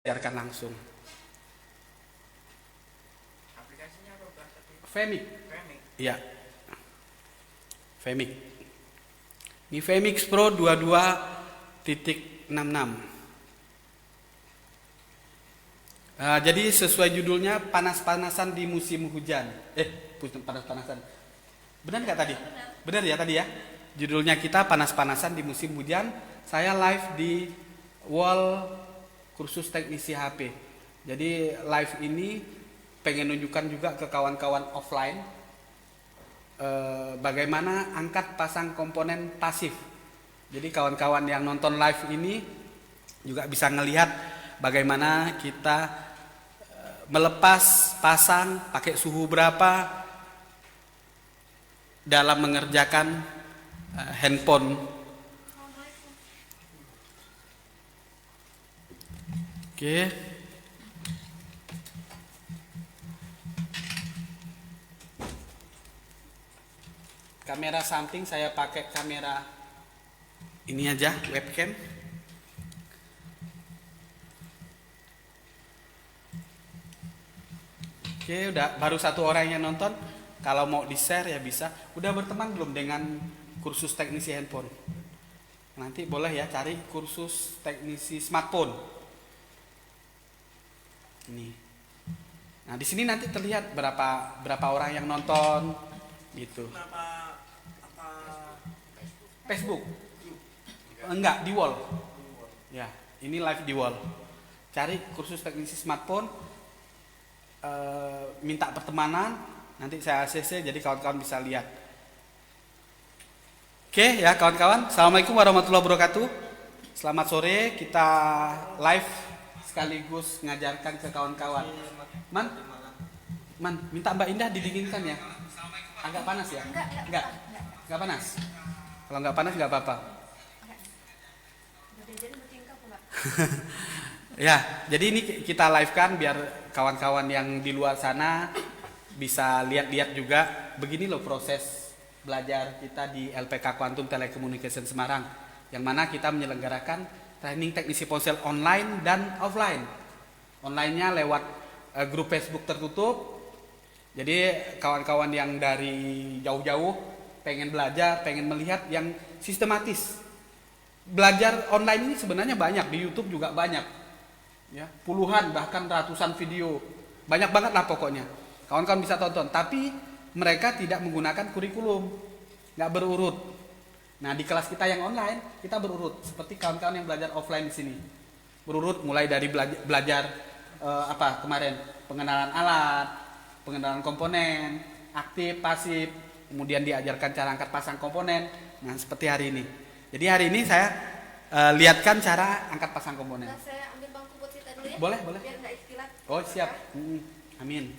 ajarkan langsung. Aplikasinya apa Pak? Femix. Remix. Iya. Femix. Ini Femix Pro 22.66. Jadi sesuai judulnya panas-panasan di musim hujan. Panas-panasan. Benar nggak tadi? Benar ya tadi ya. Judulnya kita panas-panasan di musim hujan. Saya live di wall kursus teknisi HP. Jadi live ini pengen nunjukkan juga ke kawan-kawan offline bagaimana angkat pasang komponen pasif. Jadi kawan-kawan yang nonton live ini juga bisa ngelihat bagaimana kita melepas pasang pakai suhu berapa dalam mengerjakan handphone. Oke. Kamera samping saya pakai kamera ini aja, webcam. Oke, udah baru satu orang yang nonton. Kalau mau di-share ya bisa. Udah berteman belum dengan kursus teknisi handphone? Nanti boleh ya cari kursus teknisi smartphone. Ini. Nah, di sini nanti terlihat berapa orang yang nonton gitu. Facebook. Enggak, di wall. Ya, ini live di wall. Cari kursus teknisi smartphone, minta pertemanan, nanti saya ACC jadi kawan-kawan bisa lihat. Oke ya kawan-kawan, assalamualaikum warahmatullahi wabarakatuh. Selamat sore, kita live sekaligus ngajarkan ke kawan-kawan. Man, minta Mbak Indah didinginkan ya. Agak panas ya? Enggak panas. Kalau enggak panas enggak apa-apa. Ya, jadi ini kita live kan biar kawan-kawan yang di luar sana bisa lihat-lihat juga. Begini loh proses belajar kita di LPK Quantum Telecommunication Semarang, yang mana kita menyelenggarakan training teknisi ponsel online dan offline. Online-nya lewat grup Facebook tertutup. Jadi kawan-kawan yang dari jauh-jauh pengen belajar, pengen melihat yang sistematis. Belajar online ini sebenarnya banyak, di YouTube juga banyak. Ya, puluhan bahkan ratusan video. Banyak banget lah pokoknya. Kawan-kawan bisa tonton, tapi mereka tidak menggunakan kurikulum. Nggak berurut. Nah, di kelas kita yang online, kita berurut seperti kawan-kawan yang belajar offline di sini. Berurut mulai dari belajar kemarin, pengenalan alat, pengenalan komponen, aktif, pasif, kemudian diajarkan cara angkat pasang komponen. Nah, seperti hari ini. Jadi hari ini saya lihatkan cara angkat pasang komponen. Nah, saya ambil bangku buat kita dulu ya. Boleh. Biar enggak istilat. Oh, siap. Amin.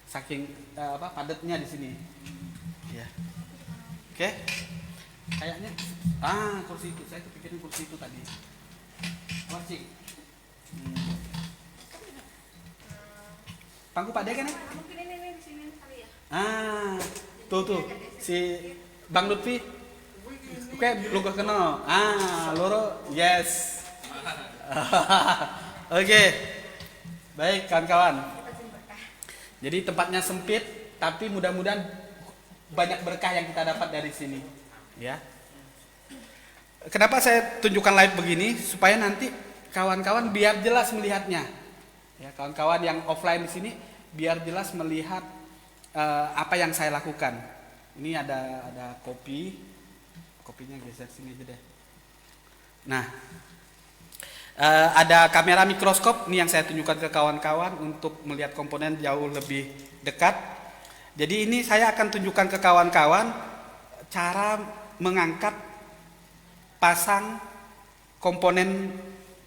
Saking padatnya di sini. Ya. Oke. Kayaknya kursi itu. Saya kepikiran kursi itu tadi. Kursi. Pangku Pak De kan ya? Mungkin ini di sini kali ya. Tuh si Bang Lutfi. Oke, lu gak kenal. Loro, yes. Oke. Baik, kawan-kawan. Jadi tempatnya sempit, tapi mudah-mudahan banyak berkah yang kita dapat dari sini. Ya. Kenapa saya tunjukkan live begini? Supaya nanti kawan-kawan biar jelas melihatnya. Ya, kawan-kawan yang offline di sini biar jelas melihat apa yang saya lakukan. Ini ada kopinya geser sini aja deh. Nah, ada kamera mikroskop nih yang saya tunjukkan ke kawan-kawan untuk melihat komponen jauh lebih dekat. Jadi ini saya akan tunjukkan ke kawan-kawan cara mengangkat pasang komponen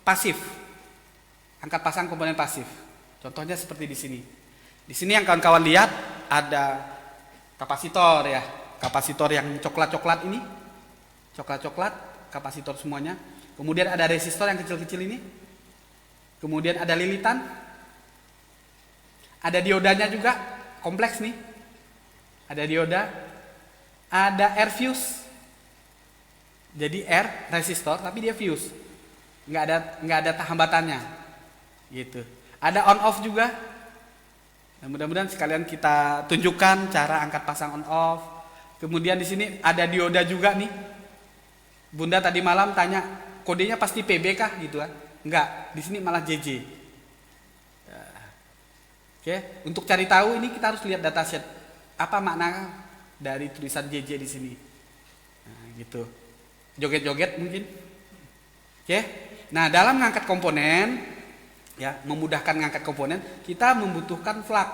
pasif. Angkat pasang komponen pasif. Contohnya seperti di sini. Di sini yang kawan-kawan lihat ada kapasitor ya. Kapasitor yang coklat-coklat ini. Coklat-coklat, kapasitor semuanya. Kemudian ada resistor yang kecil-kecil ini. Kemudian ada lilitan. Ada diodanya juga, kompleks nih. Ada dioda. Ada air fuse. Jadi air resistor tapi dia fuse. nggak ada hambatannya, gitu. Ada on off juga. Nah, mudah-mudahan sekalian kita tunjukkan cara angkat pasang on off. Kemudian di sini ada dioda juga nih. Bunda tadi malam tanya kodenya pasti PB kah gitu kan? Enggak, di sini malah JJ. Ya. Oke, untuk cari tahu ini kita harus lihat dataset. Apa makna dari tulisan JJ di sini? Nah, gitu. Joget-joget mungkin. Oke. Nah, dalam mengangkat komponen, ya, memudahkan mengangkat komponen, kita membutuhkan flag.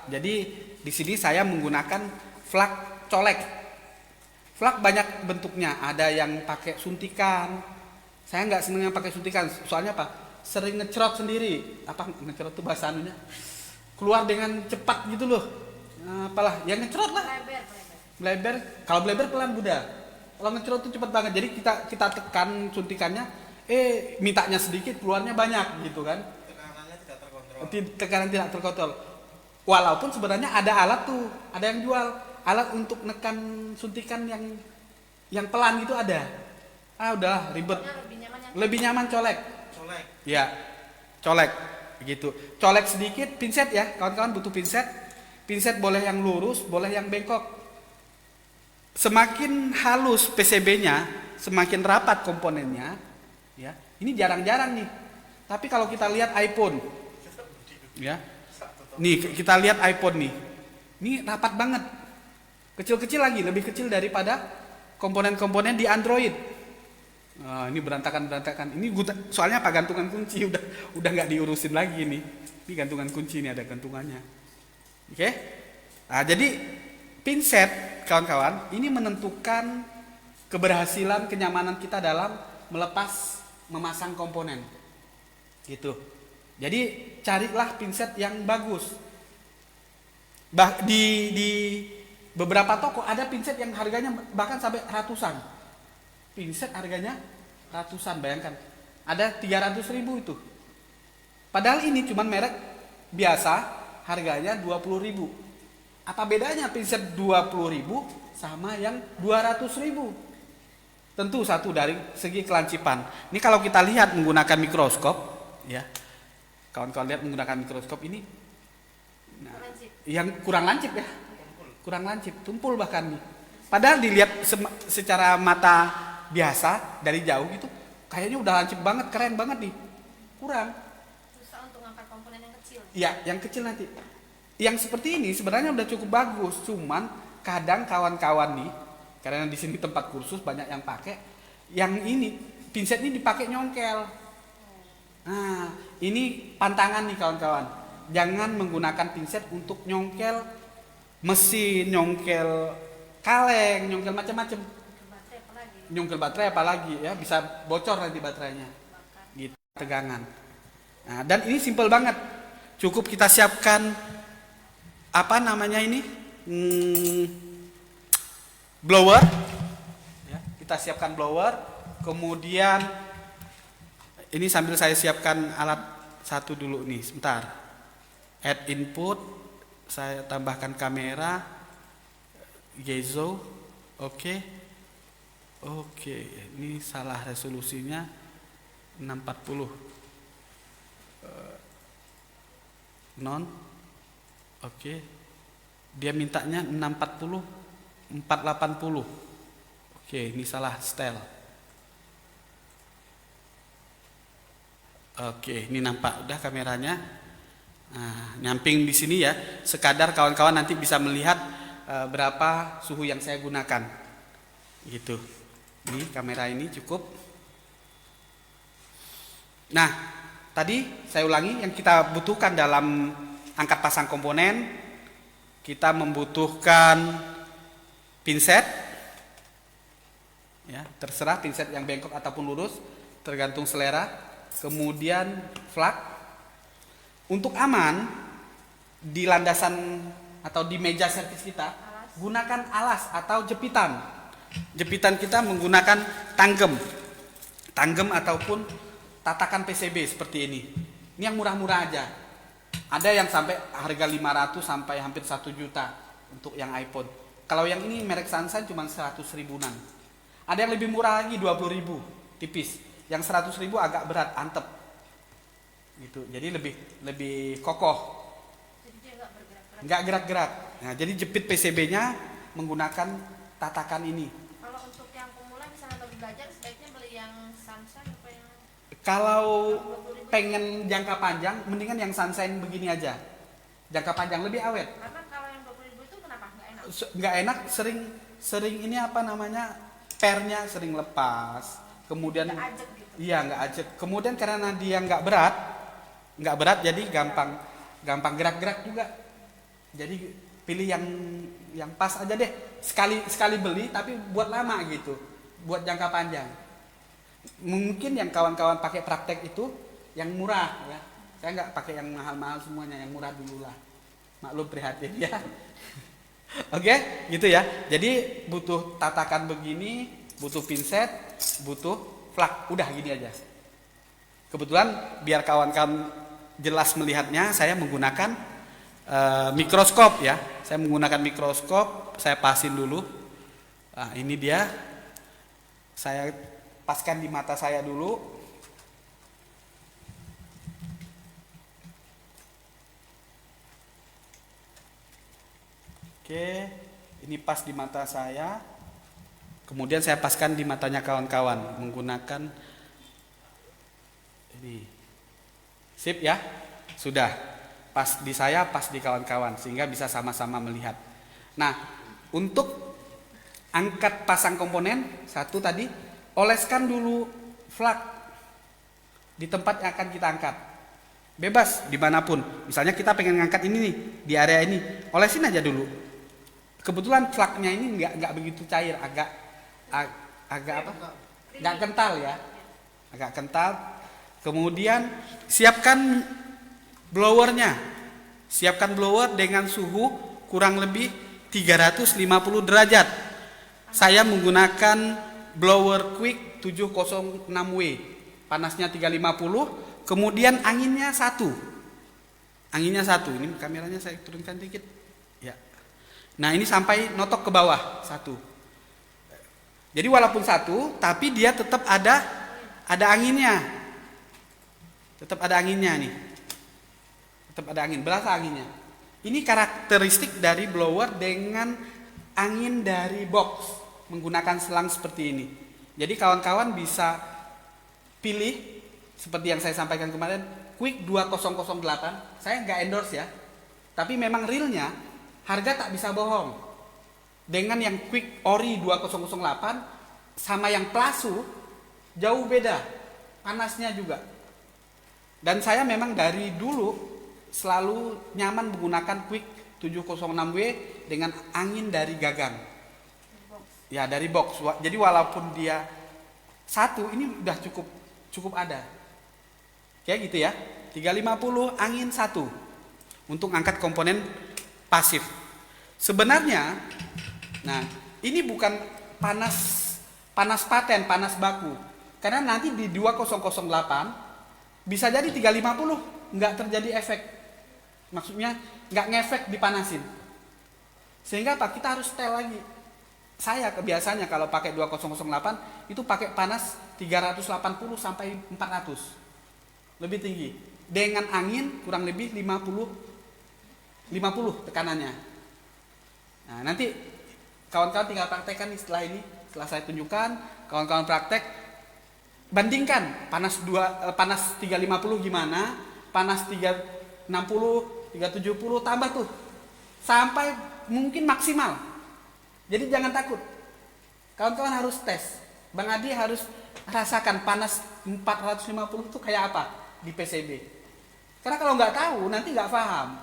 Jadi di sini saya menggunakan flag colek. Flag banyak bentuknya. Ada yang pakai suntikan. Saya nggak seneng yang pakai suntikan. Soalnya apa? Sering ngecerot sendiri. Apa ngecerot itu bahasa anunya? Keluar dengan cepat gitu loh. Apalah, yang ngecerot lah. Bleber. Kalau bleber pelan Bunda. Kalau ngecerot itu cepat banget. Jadi kita tekan suntikannya, mintanya sedikit, keluarnya banyak gitu kan. Tekanannya tidak terkontrol. Tekanan tidak terkontrol. Walaupun sebenarnya ada alat tuh, ada yang jual alat untuk nekan suntikan yang pelan gitu ada. Udah ribet. Lebih nyaman colek. Ya, colek gitu. Colek sedikit, pinset ya, kawan-kawan butuh pinset. Pinset boleh yang lurus, boleh yang bengkok. Semakin halus PCB-nya, semakin rapat komponennya, ya. Ini jarang-jarang nih. Tapi kalau kita lihat iPhone, ya. Nih kita lihat iPhone nih. Ini rapat banget. Kecil-kecil lagi, lebih kecil daripada komponen-komponen di Android. Ini berantakan. Ini soalnya apa, gantungan kunci udah nggak diurusin lagi nih. Ini gantungan kunci, ini ada gantungannya. Oke. Nah, jadi pinset kawan-kawan ini menentukan keberhasilan, kenyamanan kita dalam memasang komponen. Gitu. Jadi carilah pinset yang bagus. Di beberapa toko ada pinset yang harganya bahkan sampai ratusan. Pinset harganya ratusan, bayangkan. Ada 300.000 itu. Padahal ini cuman merek biasa, harganya 20.000. Apa bedanya pinset 20.000 sama yang 200.000? Tentu satu dari segi kelancipan. Ini kalau kita lihat menggunakan mikroskop, ya. Kawan-kawan lihat menggunakan mikroskop ini, nah, yang kurang lancip ya, kurang lancip, tumpul bahkan nih. Padahal dilihat secara mata biasa dari jauh gitu, kayaknya udah lancip banget, keren banget nih. Kurang. Susah untuk ngangkat komponen yang kecil. Ya, yang kecil nanti. Yang seperti ini sebenarnya udah cukup bagus, cuman kadang kawan-kawan nih, karena di sini tempat kursus banyak yang pakai, yang ini pinset ini dipakai nyongkel. Nah, ini pantangan nih kawan-kawan. Jangan menggunakan pinset untuk nyongkel mesin, nyongkel kaleng, nyongkel macam-macam. Nyongkel baterai apalagi ya, bisa bocor nanti baterainya. Gitu, tegangan. Nah, dan ini simple banget. Cukup kita siapkan apa namanya ini? Blower. Ya, kita siapkan blower, kemudian ini sambil saya siapkan alat satu dulu nih, sebentar. Add input, saya tambahkan kamera, Gezo, oke. Ini salah resolusinya 640, non, oke. Dia mintanya 640, 480, oke. Ini salah style. Oke, ini nampak udah kameranya. Nah, nyamping di sini ya. Sekadar kawan-kawan nanti bisa melihat berapa suhu yang saya gunakan. Gitu. Ini kamera ini cukup. Nah, tadi saya ulangi yang kita butuhkan dalam angkat pasang komponen, kita membutuhkan pinset. Ya, terserah pinset yang bengkok ataupun lurus, tergantung selera. Kemudian flag. Untuk aman di landasan atau di meja servis kita, gunakan alas atau jepitan. Jepitan kita menggunakan tanggem ataupun tatakan PCB seperti ini. Ini yang murah-murah aja. Ada yang sampai harga 500 sampai hampir 1 juta untuk yang iPhone. Kalau yang ini merek Sunshine cuma 100 ribuan. Ada yang lebih murah lagi 20.000, tipis. Yang 100.000 agak berat, antep. Gitu. Jadi lebih kokoh. Jadi dia nggak bergerak-gerak. Nggak gerak-gerak. Nah, jadi jepit PCB-nya menggunakan tatakan ini. Kalau untuk yang pemula misalnya baru belajar sebaiknya beli yang Sunshine apa yang Kalau 20.000? pengen jangka panjang, mendingan yang Sunshine begini aja. Jangka panjang lebih awet. Karena kalau yang 20.000 itu kenapa nggak enak? Nggak enak, sering ini apa namanya, pernya sering lepas. Kemudian Nggak ajak gitu. iya nggak ajak. Kemudian karena dia nggak berat jadi gampang gerak-gerak juga. Jadi pilih yang pas aja deh. Sekali beli tapi buat lama gitu, buat jangka panjang. Mungkin yang kawan-kawan pakai praktek itu yang murah ya. Saya nggak pakai yang mahal-mahal semuanya, yang murah dulu lah. Maklum prihatin ya. Oke, gitu ya. Jadi butuh tatakan begini, butuh pinset, butuh flak. Udah gini aja. Kebetulan biar kawan-kawan jelas melihatnya, saya menggunakan mikroskop ya. Saya menggunakan mikroskop, saya pasin dulu. Nah, ini dia. Saya paskan di mata saya dulu. Oke, ini pas di mata saya. Kemudian saya paskan di matanya kawan-kawan menggunakan ini. Sip ya? Sudah. Pas di saya, pas di kawan-kawan sehingga bisa sama-sama melihat. Nah, untuk angkat pasang komponen satu tadi, oleskan dulu flak di tempat yang akan kita angkat. Bebas dimanapun. Misalnya kita pengen ngangkat ini nih di area ini, olesin aja dulu. Kebetulan flaknya ini nggak begitu cair, agak apa? Nggak kental ya, agak kental. Kemudian siapkan blowernya. Siapkan blower dengan suhu kurang lebih 350 derajat. Saya menggunakan blower quick 706W. Panasnya 350, kemudian anginnya 1. Anginnya 1. Ini kameranya saya turunkan dikit. Ya. Nah, ini sampai notok ke bawah 1. Jadi walaupun 1, tapi dia tetap ada anginnya. Tetap ada anginnya nih. Tetap ada angin, berasa anginnya. Ini karakteristik dari blower dengan angin dari box menggunakan selang seperti ini. Jadi kawan-kawan bisa pilih seperti yang saya sampaikan kemarin, Quick 2008. Saya nggak endorse ya, tapi memang realnya harga tak bisa bohong. Dengan yang Quick Ori 2008 sama yang Plasu jauh beda, panasnya juga. Dan saya memang dari dulu selalu nyaman menggunakan Quick 706W dengan angin dari gagang. Ya, dari box. Jadi walaupun dia 1, ini udah cukup ada. Kayak gitu ya. 350 angin 1 untuk angkat komponen pasif. Sebenarnya, nah ini bukan panas paten, panas baku. Karena nanti di 2008 bisa jadi 350 nggak terjadi efek. Maksudnya nggak ngefek dipanasin. Sehingga Pak kita harus setel lagi. Saya kebiasaannya kalau pakai 2008 itu pakai panas 380 sampai 400. Lebih tinggi. Dengan angin kurang lebih 50 tekanannya. Nah, nanti kawan-kawan tinggal praktekkan nih setelah ini, setelah saya tunjukkan, kawan-kawan praktek bandingkan panas 350 gimana, panas 360, 370 tambah tuh sampai mungkin maksimal. Jadi jangan takut. Kawan-kawan harus tes. Bang Adi harus rasakan panas 450 itu kayak apa di PCB. Karena kalau nggak tahu nanti nggak paham.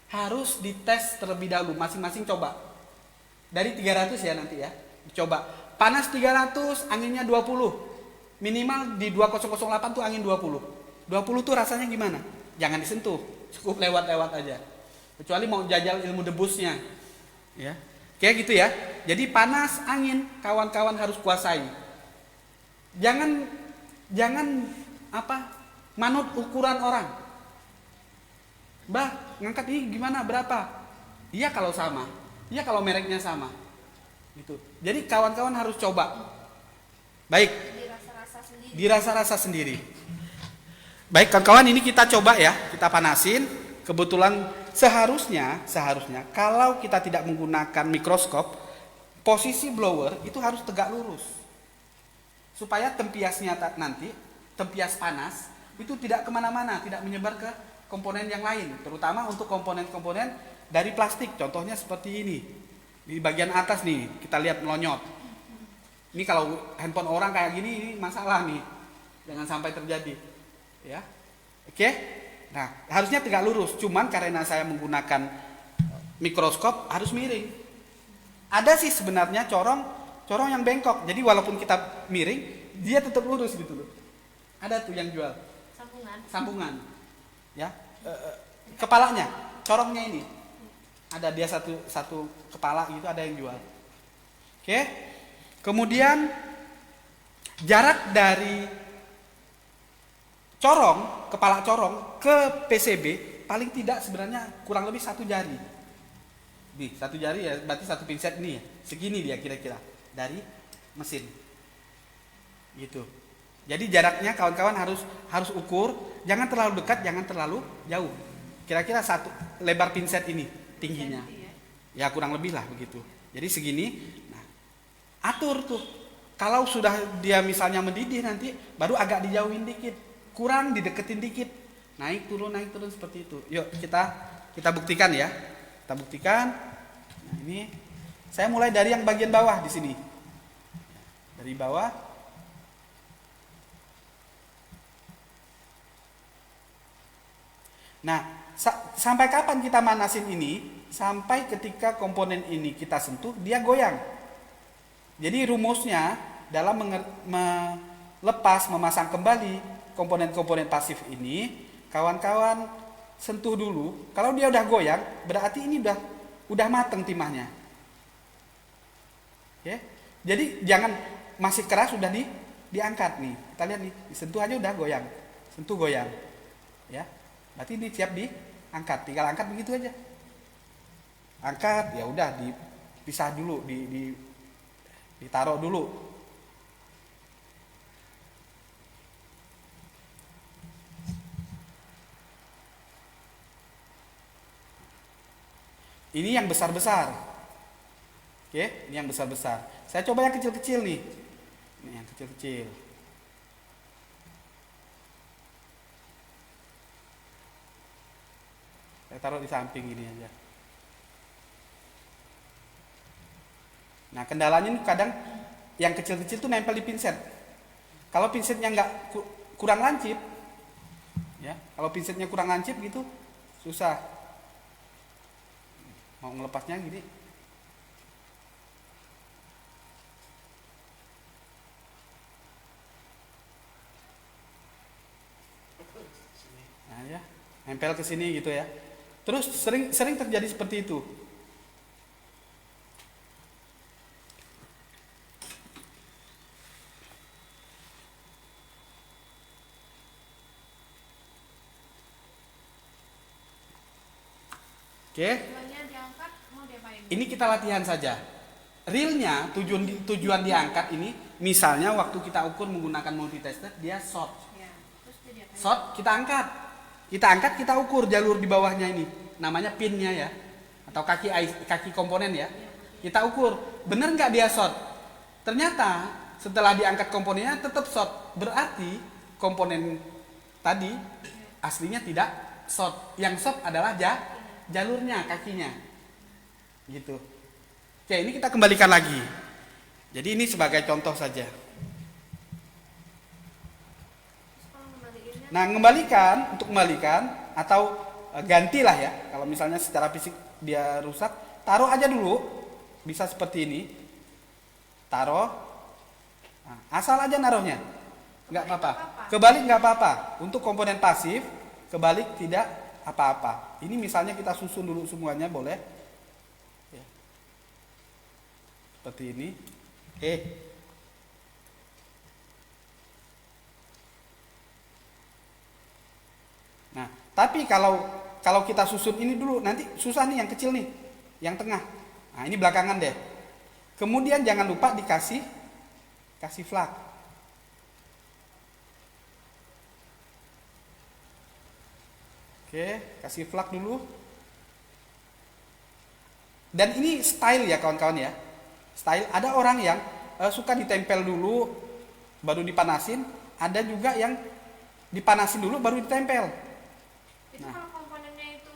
Harus dites terlebih dahulu, masing-masing coba. Dari 300 ya nanti ya. Coba. Panas 300, anginnya 20. Minimal di 2008 tuh angin 20. 20 tuh rasanya gimana? Jangan disentuh, cukup lewat-lewat aja. Kecuali mau jajal ilmu debusnya. Ya. Kayak gitu ya. Jadi panas, angin, kawan-kawan harus kuasai. Jangan manut ukuran orang. Mbah, ngangkat ini gimana, berapa? Iya kalau sama. Iya kalau mereknya sama. Gitu. Jadi kawan-kawan harus coba. Baik. Jadi rasa-rasa sendiri. dirasa-rasa sendiri. Baik kawan-kawan, ini kita coba ya, kita panasin. Kebetulan seharusnya kalau kita tidak menggunakan mikroskop, posisi blower itu harus tegak lurus. Supaya tempiasnya nanti, tempias panas, itu tidak kemana-mana, tidak menyebar ke komponen yang lain. Terutama untuk komponen-komponen dari plastik, contohnya seperti ini. Di bagian atas nih, kita lihat melonyot. Ini kalau handphone orang kayak gini, ini masalah nih. Jangan sampai terjadi. Ya, oke. Nah, harusnya tegak lurus. Cuman karena saya menggunakan mikroskop harus miring. Ada sih sebenarnya corong yang bengkok. Jadi walaupun kita miring, dia tetap lurus gitu loh. Ada tuh yang jual sambungan. Ya, kepalanya, corongnya ini. Ada dia satu kepala gitu, ada yang jual. Oke. Kemudian jarak dari kepala corong ke PCB paling tidak sebenarnya kurang lebih 1 jari. Nih, 1 jari ya, berarti 1 pinset ini ya. Segini dia kira-kira dari mesin. Gitu. Jadi jaraknya kawan-kawan harus ukur, jangan terlalu dekat, jangan terlalu jauh. Kira-kira 1 lebar pinset ini tingginya. Ya kurang lebih lah begitu. Jadi segini. Nah, atur tuh. Kalau sudah dia misalnya mendidih nanti baru agak dijauhin dikit. Kurang dideketin dikit, naik turun seperti itu. Yuk kita buktikan ya. Kita buktikan. Nah, ini saya mulai dari yang bagian bawah di sini. Dari bawah. Nah, sampai kapan kita manasin ini? Sampai ketika komponen ini kita sentuh, dia goyang. Jadi rumusnya dalam melepas, memasang kembali komponen-komponen pasif ini, kawan-kawan sentuh dulu. Kalau dia udah goyang, berarti ini udah mateng timahnya. Oke. Jadi jangan masih keras sudah diangkat nih. Kita lihat nih, disentuh aja udah goyang. Sentuh goyang. Ya. Berarti ini siap diangkat. Tinggal angkat begitu aja. Angkat, ya udah dipisah dulu, ditaruh dulu. Ini yang besar-besar. Oke, ini yang besar-besar. Saya coba yang kecil-kecil nih. Ini yang kecil-kecil. Saya taruh di samping ini aja. Nah, kendalanya ini kadang yang kecil-kecil tuh nempel di pinset. Kalau pinsetnya kurang lancip, ya, kalau pinsetnya kurang lancip gitu, susah. Mau melepasnya gini. Nah ya, nempel ke sini gitu ya. Terus sering terjadi seperti itu. Oke. Ini kita latihan saja. Realnya tujuan diangkat ini, misalnya waktu kita ukur menggunakan multitester, dia short. Short kita angkat. Kita ukur jalur di bawahnya ini. Namanya pinnya ya. Atau kaki komponen ya. Kita ukur, benar nggak dia short? Ternyata setelah diangkat komponennya tetap short. Berarti komponen tadi aslinya tidak short. Yang short adalah jalurnya, kakinya. Gitu. Oke, ini kita kembalikan lagi. Jadi ini sebagai contoh saja. Nah, untuk kembalikan atau gantilah ya. Kalau misalnya secara fisik dia rusak, taruh aja dulu. Bisa seperti ini. Taruh. Nah, asal aja naruhnya. Enggak apa-apa. Kebalik enggak apa-apa. Untuk komponen pasif, kebalik tidak apa-apa. Ini misalnya kita susun dulu semuanya boleh. Ya. Seperti ini. Nah, tapi kalau kita susun ini dulu, nanti susah nih yang kecil nih, yang tengah. Nah, ini belakangan deh. Kemudian jangan lupa kasih flak. Oke, kasih flak dulu. Dan ini style ya kawan-kawan ya. Style, ada orang yang suka ditempel dulu baru dipanasin, ada juga yang dipanasin dulu baru ditempel. Itu kalau komponennya itu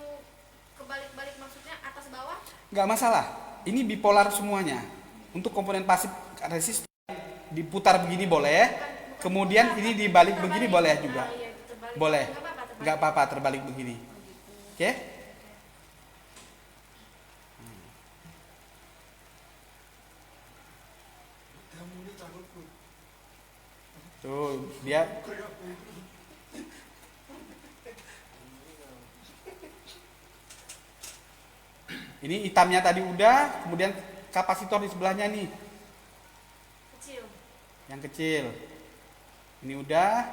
kebalik-balik, maksudnya atas bawah? Nggak masalah, ini bipolar semuanya. Untuk komponen pasif resisten diputar begini boleh, kemudian ini dibalik begini boleh juga. Iya, terbalik. Boleh, Nggak apa-apa, terbalik. nggak apa-apa terbalik begini. Oh, gitu. Oke? Tuh, dia ini hitamnya tadi udah, kemudian kapasitor di sebelahnya nih, Kecil. yang kecil. Ini udah,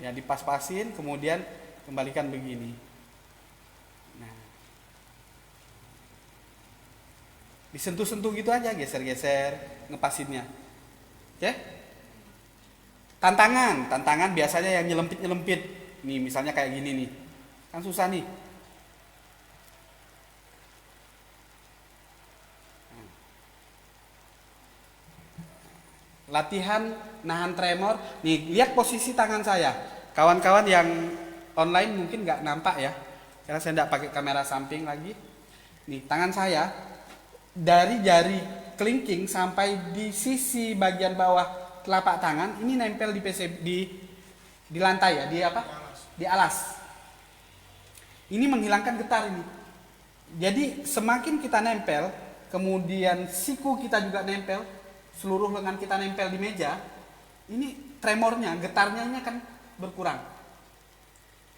ya dipas-pasin, kemudian kembalikan begini. Nah, disentuh-sentuh gitu aja, geser-geser, ngepasinnya. Oke? Tantangan biasanya yang nyelempit-nyelempit. Nih, misalnya kayak gini nih, kan susah nih. Latihan nahan tremor. Nih, lihat posisi tangan saya. Kawan-kawan yang online mungkin nggak nampak ya, karena saya nggak pakai kamera samping lagi. Nih, tangan saya dari jari kelingking sampai di sisi bagian bawah telapak tangan ini nempel di PC, di lantai ya, di apa? Di alas. Ini menghilangkan getar ini. Jadi semakin kita nempel, kemudian siku kita juga nempel, seluruh lengan kita nempel di meja, ini tremornya, getarnya ini akan berkurang.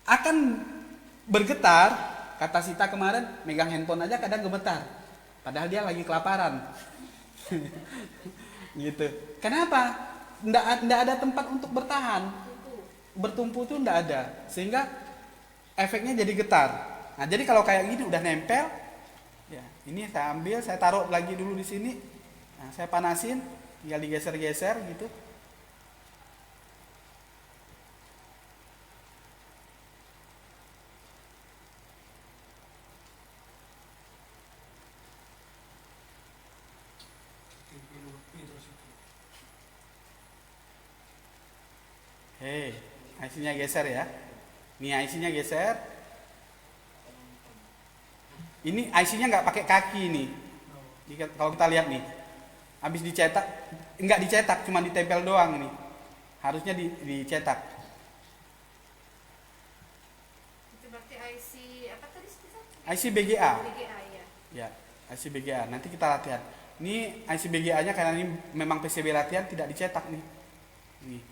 Akan bergetar, kata Sita kemarin, megang handphone aja kadang gemetar. Padahal dia lagi kelaparan. Gitu. Kenapa? Nggak ada tempat untuk bertahan. Bertumpu tuh nggak ada. Sehingga efeknya jadi getar. Nah, jadi kalau kayak gini udah nempel, ya, ini saya ambil, saya taruh lagi dulu di sini. Nah, saya panasin, tinggal digeser-geser gitu. Hei, IC-nya geser ya. Nih IC-nya geser. Ini IC-nya nggak pakai kaki nih. Kalau kita lihat nih, habis dicetak, nggak dicetak, cuma ditempel doang nih. Harusnya dicetak. Itu berarti IC apa tadi Ustaz? IC BGA. BGA ya. Ya, IC BGA. Nanti kita latihan. Ini IC BGA-nya karena ini memang PCB latihan tidak dicetak nih. Nih.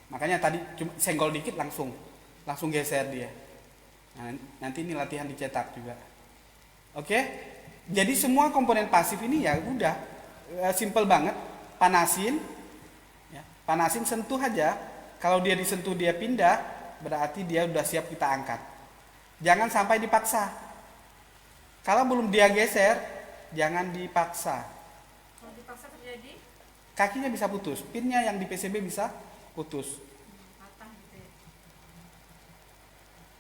Makanya tadi cuma senggol dikit langsung geser dia. Nah, nanti ini latihan dicetak juga. Oke? Jadi semua komponen pasif ini ya udah simple banget. Panasin, ya, panasin sentuh aja. Kalau dia disentuh dia pindah, berarti dia udah siap kita angkat. Jangan sampai dipaksa. Kalau belum dia geser, jangan dipaksa. Kalau dipaksa terjadi Kakinya bisa putus, pinnya yang di PCB bisa putus. patah gitu ya.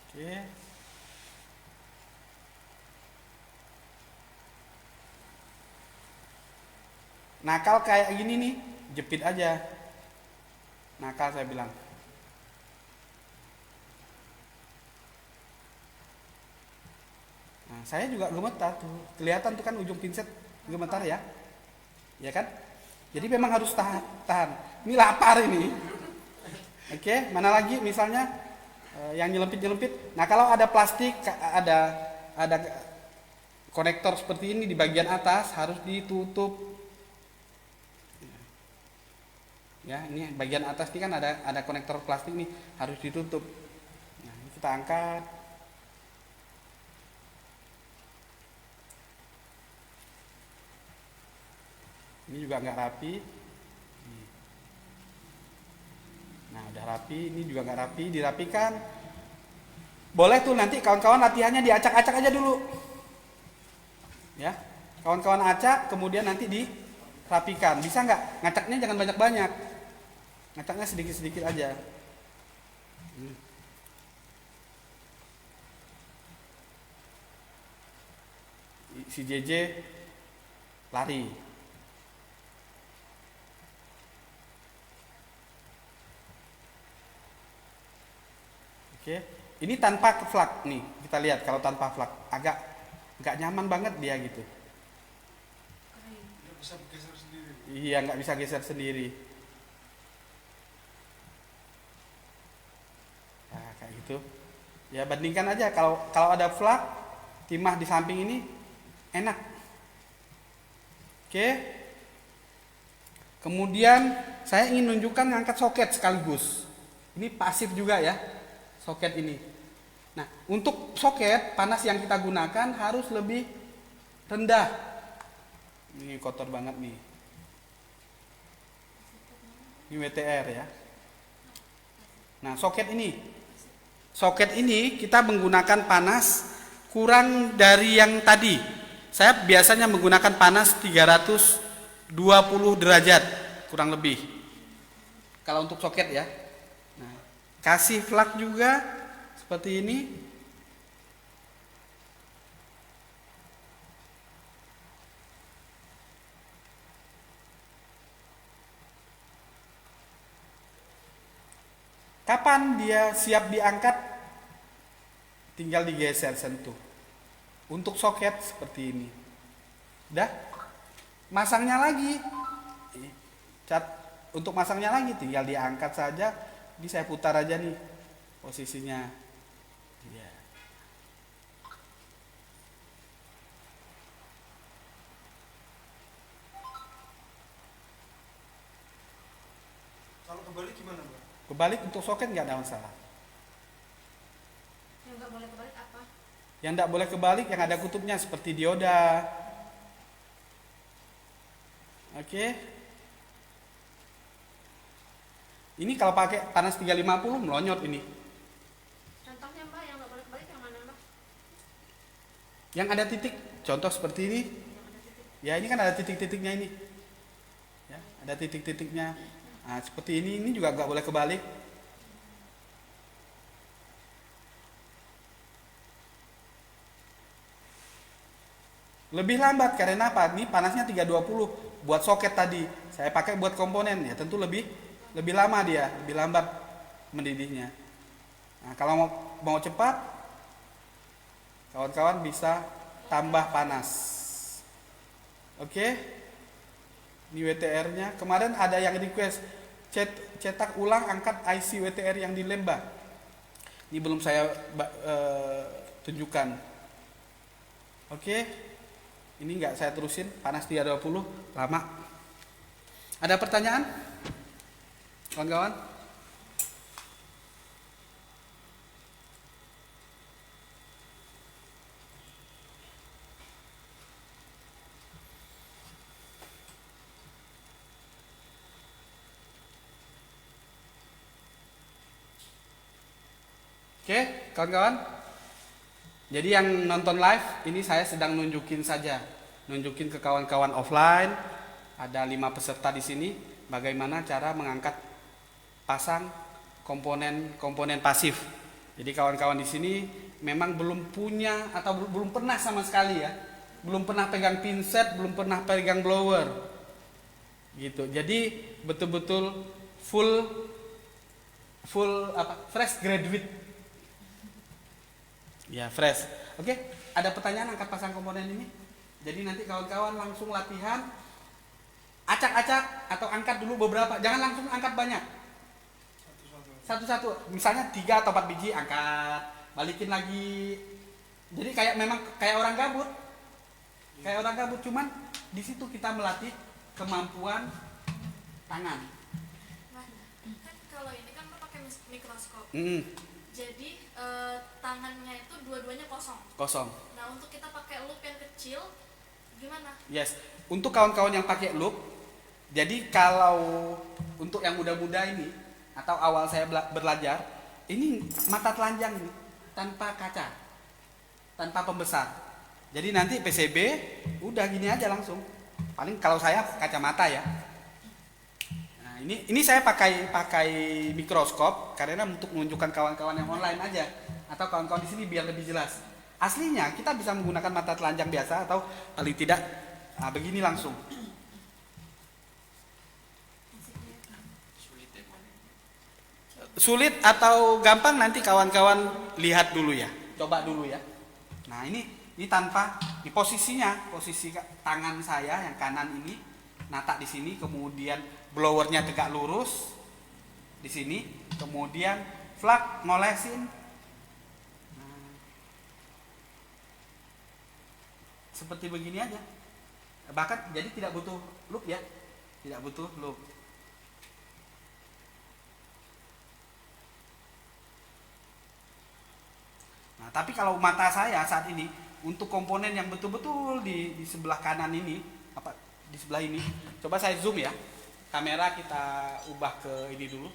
Oke. Nakal kayak gini nih, jepit aja. Nakal saya bilang. Nah, saya juga gemetar tuh. Kelihatan tuh kan ujung pinset gemetar ya. Ya kan? Jadi memang harus tahan. Ini lapar ini. Oke, mana lagi misalnya yang nyelempit-nyelempit. Nah, kalau ada plastik, ada konektor seperti ini di bagian atas harus ditutup. Ya, ini bagian atas ini kan ada konektor plastik nih, harus ditutup. Nah, ini kita angkat. Ini juga nggak rapi. Nah, udah rapi, ini juga nggak rapi, dirapikan. Boleh tuh nanti kawan-kawan latihannya diacak-acak aja dulu. Ya, kawan-kawan acak, kemudian nanti dirapikan. Bisa nggak? Ngacaknya jangan banyak-banyak. Ngacaknya sedikit-sedikit aja. si JJ lari. Oke, ini tanpa flag nih, kita lihat kalau tanpa flag agak nggak nyaman banget dia gitu. Nggak bisa geser sendiri. Iya, nggak bisa geser sendiri. Nah, kayak gitu. Ya bandingkan aja kalau ada flag timah di samping ini enak. Oke. Kemudian saya ingin menunjukkan ngangkat soket sekaligus. Ini pasif juga ya, soket ini. Nah, untuk soket panas yang kita gunakan harus lebih rendah. Ini kotor banget nih. Ini WTR ya. Nah, soket ini kita menggunakan panas kurang dari yang tadi. Saya biasanya menggunakan panas 320 derajat kurang lebih. Kalau untuk soket ya. Nah, kasih flag juga seperti ini. Kapan dia siap diangkat? Tinggal digeser sentuh. Untuk soket seperti ini. Udah? Masangnya lagi. Untuk masangnya lagi tinggal diangkat saja. Ini saya putar aja nih posisinya. Ya. Kalau kebalik gimana, Mbak? Kebalik untuk soket nggak ada masalah. Yang nggak boleh kebalik apa? Yang tidak boleh kebalik yang ada kutubnya seperti dioda. Oke. Ini kalau pakai panas 350 melonyot ini. Contohnya Mbak yang nggak boleh kebalik yang mana Mbak? Yang ada titik, contoh seperti ini. Yang ada titik. Ya ini kan ada titik-titiknya ini. Ya, ada titik-titiknya. Nah, seperti ini juga nggak boleh kebalik. Lebih lambat karena apa? Ini panasnya 320 buat soket tadi. Saya pakai buat komponen ya, tentu lebih lama dia, lebih lambat mendidihnya. Nah, kalau mau cepat kawan-kawan bisa tambah panas. Oke. Ini WTR-nya. Kemarin ada yang request cetak ulang angkat IC WTR yang di Lemba. Ini belum saya tunjukkan. Oke. Ini enggak saya terusin, panas 320 lama. Ada pertanyaan? Kawan-kawan? Oke, kawan-kawan. Jadi yang nonton live ini saya sedang nunjukin ke kawan-kawan offline. Ada 5 peserta di sini. Bagaimana cara mengangkat pasang komponen pasif. Jadi kawan-kawan di sini memang belum punya atau belum pernah sama sekali ya, belum pernah pegang pinset, belum pernah pegang blower, gitu. Jadi betul-betul full fresh graduate. Ya, fresh. Oke, ada pertanyaan angkat pasang komponen ini? Jadi nanti kawan-kawan langsung latihan acak-acak atau angkat dulu beberapa. Jangan langsung angkat banyak. Satu-satu. Misalnya 3 atau 4 biji angkat, balikin lagi. Jadi memang kayak orang gabut. Kayak orang gabut, cuman di situ kita melatih kemampuan tangan. Nah, kan kalau ini kan pakai mikroskop. Jadi tangannya itu dua-duanya kosong. Kosong. Nah, untuk kita pakai loop yang kecil gimana? Yes. Untuk kawan-kawan yang pakai loop, jadi kalau untuk yang muda-muda ini atau awal saya belajar, ini mata telanjang nih, tanpa kaca, tanpa pembesar. Jadi nanti PCB udah gini aja langsung. Paling kalau saya kacamata ya. Nah, ini saya pakai mikroskop karena untuk menunjukkan kawan-kawan yang online aja atau kawan-kawan di sini biar lebih jelas. Aslinya kita bisa menggunakan mata telanjang biasa atau paling tidak begini langsung. Masih kelihatan. Sulit ya Pak. Sulit atau gampang nanti kawan-kawan lihat dulu ya. Coba dulu ya. Nah, ini tanpa di posisinya, posisi tangan saya yang kanan ini nata di sini, kemudian blowernya tegak lurus di sini, kemudian flak ngolesin. Nah, seperti begini aja. Bahkan jadi tidak butuh loop ya. Tidak butuh loop. Nah, tapi kalau mata saya saat ini untuk komponen yang betul-betul di sebelah kanan ini, apa di sebelah ini, coba saya zoom ya. Kamera kita ubah ke ini dulu.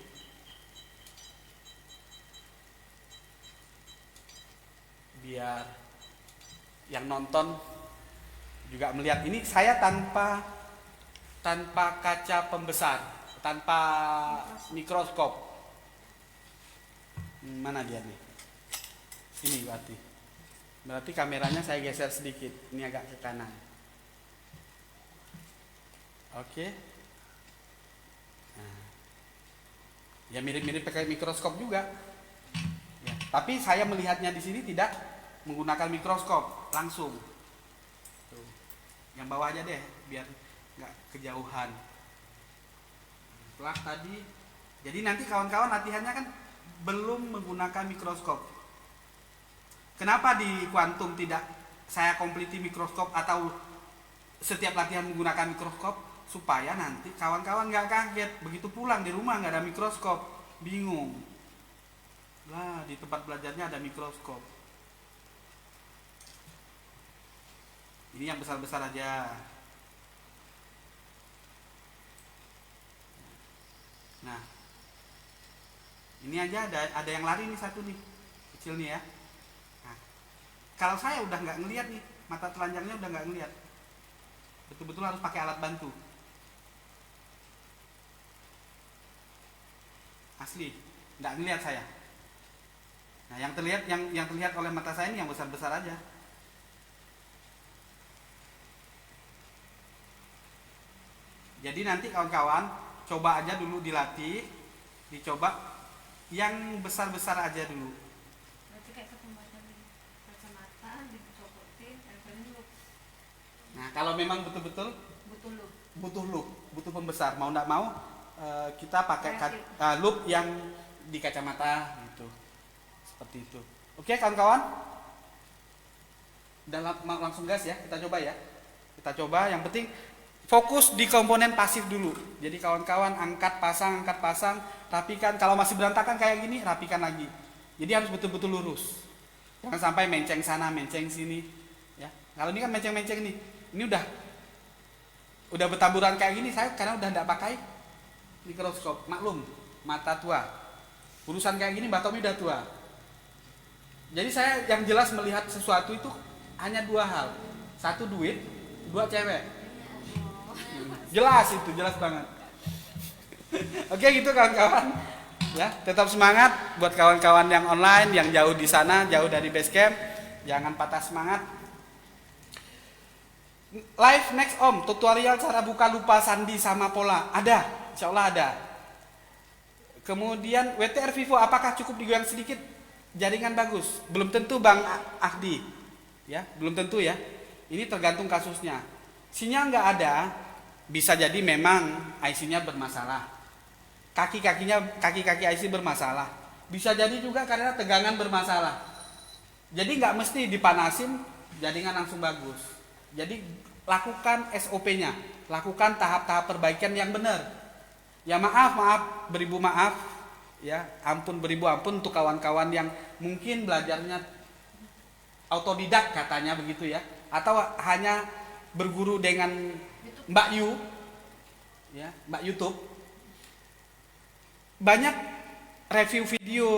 Biar yang nonton juga melihat ini saya tanpa kaca pembesar, tanpa mikroskop. Mana dia nih? Ini berarti kameranya saya geser sedikit, ini agak ke kanan. Oke. Nah, ya mirip-mirip pakai mikroskop juga. Ya, tapi saya melihatnya di sini tidak menggunakan mikroskop langsung. Tuh. Yang bawah aja deh, biar nggak kejauhan. Setelah tadi, jadi nanti kawan-kawan latihannya kan belum menggunakan mikroskop. Kenapa di kuantum tidak saya kompliti mikroskop atau setiap latihan menggunakan mikroskop? Supaya nanti kawan-kawan nggak kaget begitu pulang di rumah nggak ada mikroskop, bingung. Lah di tempat belajarnya ada mikroskop. Ini yang besar-besar aja. Nah, ini aja ada yang lari nih satu nih, kecil nih ya. Kalau saya udah nggak ngelihat nih, mata telanjangnya udah nggak ngelihat, betul-betul harus pakai alat bantu. Asli, nggak ngelihat saya. Nah, yang terlihat oleh mata saya ini yang besar-besar aja. Jadi nanti kawan-kawan coba aja dulu dilatih, dicoba yang besar-besar aja dulu. Berarti kayak ke pembaca kacamata dicopotin, tempelin loop. Nah, kalau memang betul-betul Butuh loop. butuh pembesar, mau nggak mau kita pakai loop yang di kacamata gitu, seperti itu. Oke kawan-kawan, langsung gas ya, kita coba ya. Kita coba, yang penting fokus di komponen pasif dulu. Jadi kawan-kawan angkat pasang, tapi kan kalau masih berantakan kayak gini, rapikan lagi. Jadi harus betul-betul lurus. Jangan sampai menceng sana, menceng sini. Ya, kalau ini kan menceng-menceng nih. Ini udah bertaburan kayak gini, saya karena udah tidak pakai mikroskop. Maklum, mata tua. Urusan kayak gini, Mbak Tommy udah tua. Jadi saya yang jelas melihat sesuatu itu hanya dua hal. Satu duit, dua cewek. Jelas itu, jelas banget. Oke gitu kawan-kawan. Ya, tetap semangat buat kawan-kawan yang online, yang jauh di sana, jauh dari base camp. Jangan patah semangat. Live next Om, tutorial cara buka lupa sandi sama pola. Ada, insya Allah ada. Kemudian WTR Vivo, apakah cukup digoyang sedikit? Jaringan bagus. Belum tentu Bang Ahdi. Ya, belum tentu ya. Ini tergantung kasusnya. Sinyal nggak ada, bisa jadi memang IC-nya bermasalah. Kaki-kaki IC bermasalah. Bisa jadi juga karena tegangan bermasalah. Jadi nggak mesti dipanasin jaringan langsung bagus. Jadi lakukan SOP-nya, lakukan tahap-tahap perbaikan yang benar. Ya maaf, beribu maaf, ya beribu ampun untuk kawan-kawan yang mungkin belajarnya autodidak katanya begitu ya, atau hanya berguru dengan Mbak Yu, ya Mbak YouTube. Banyak review video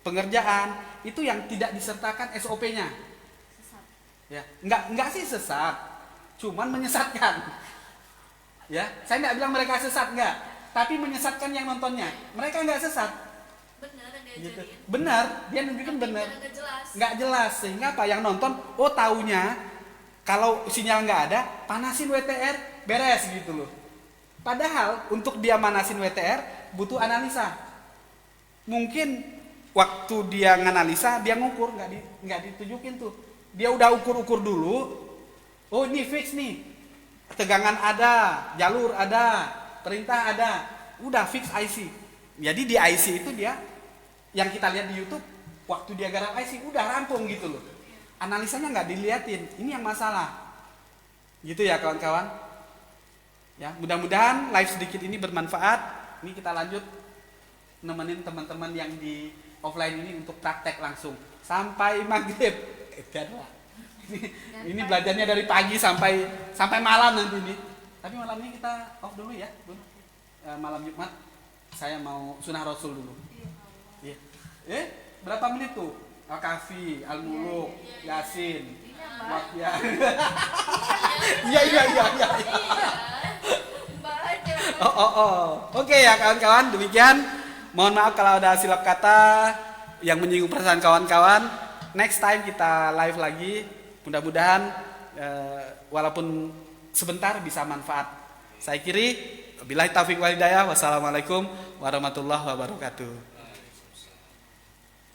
pengerjaan itu yang tidak disertakan SOP-nya. Ya, enggak sih sesat, cuman menyesatkan. Ya, saya nggak bilang mereka sesat, enggak, tapi menyesatkan yang nontonnya. Mereka nggak sesat, bener yang Gitu. diajarin. Benar, dia nunjukin Tapi benar. nggak jelas. Nggak jelas sehingga apa yang nonton oh taunya kalau sinyal nggak ada panasin WTR beres gitu loh. Padahal untuk dia manasin WTR butuh analisa. Mungkin waktu dia nganalisa dia ngukur nggak ditunjukin tuh. Dia udah ukur-ukur dulu. Oh ini fix nih. Tegangan ada, jalur ada, perintah ada. Udah fix IC. Jadi di IC itu dia yang kita lihat di YouTube waktu dia garap IC udah rampung gitu loh. Analisanya nggak diliatin. Ini yang masalah. Gitu ya kawan-kawan. Ya, mudah-mudahan live sedikit ini bermanfaat. Ini kita lanjut nemenin teman-teman yang di offline ini untuk praktek langsung sampai maghrib. Ini belajarnya dari pagi sampai malam nanti nih. Tapi malam ini kita off dulu ya, Bun. Malam Jumat saya mau sunah Rasul dulu. Iya. Berapa menit tuh? Al-Kahfi, Al-Muluk, Yasin, Waqiah. Iya. Oke ya kawan-kawan, demikian. Mohon maaf kalau ada silap kata yang menyinggung perasaan kawan-kawan. Next time kita live lagi. Mudah-mudahan walaupun sebentar bisa manfaat. Saya kiri, billahi taufiq wal hidayah. Wassalamualaikum warahmatullahi wabarakatuh.